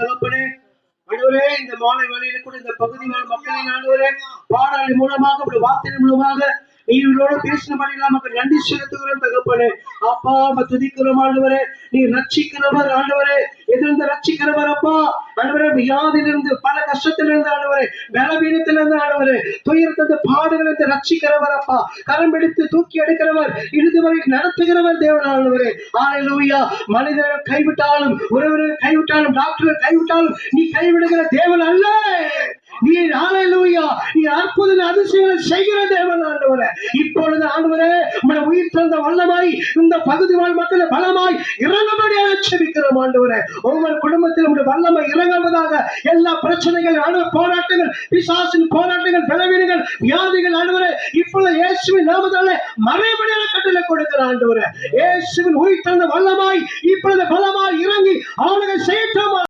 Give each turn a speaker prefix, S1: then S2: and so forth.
S1: தகப்பனே. ஆண்டவரே, இந்த மாலை வேளையில கூட இந்த பகுதி வாழ் மக்களின் ஆண்டவரே பாடல் மூலமாக அப்படி வார்த்தை மூலமாக நீரோட பேசினபடி நமக்கு நன்றி செலுத்துகிறோம் தகப்பனே. அப்பா துதிக்கிறோம் ஆண்டவரே. நீ ரட்சிக்கிறவர் ஆண்டவரே, எதிர்ந்து ரட்சிக்கிறவர் அப்பா. ஆண்டவரே, வியாதியிலிருந்து பல கஷ்டத்திலிருந்து ஆண்டவரே, பலவீனத்திலிருந்து ஆண்டவரே, துயரத்திலிருந்து பாடுகளிலிருந்து ரட்சிக்கிறவர் அப்பா. கரம் பிடித்து தூக்கி எடுக்கிறவர், இறுதி வரை நடத்துகிறவர் தேவன் ஆண்டவரே. ஹல்லேலூயா. மனிதர்கள் கைவிட்டாலும், உறவினர்கள் கைவிட்டாலும், டாக்டர்கள் கைவிட்டாலும் நீ கைவிடுகிற தேவன் அல்ல. நீ ஹல்லேலூயா, நீ அற்புத அதிசயங்களை செய்கிற தேவன் ஆண்டவரே. இப்பொழுது ஆண்டவரே, உம்முடைய உயிர் தந்த வல்லமாய் இந்த பகுதி வாழ் மக்களை பலமாய் இறங்கும்படியாக ஜெபிக்கிறோம் ஆண்டவரே. ஒவ்வொரு குடும்பத்திலும் உம்முடைய வல்லமை இறங்குவதாக. எல்லா பிரச்சனைகள், ஆண்டவர் போராட்டங்கள், பிசாசின் போராட்டங்கள், பலவீனங்கள், வியாதிகள் ஆண்டவரே இப்பொழுது இயேசுவின் நாமத்தாலே மறைபடியாக கட்டளை கொடுக்கிற ஆண்டவரே. இயேசுவின் உயிர் தந்த வல்லமாய் இப்பொழுது பலமாய் இறங்கி ஆளுகை செய்யட்டும்.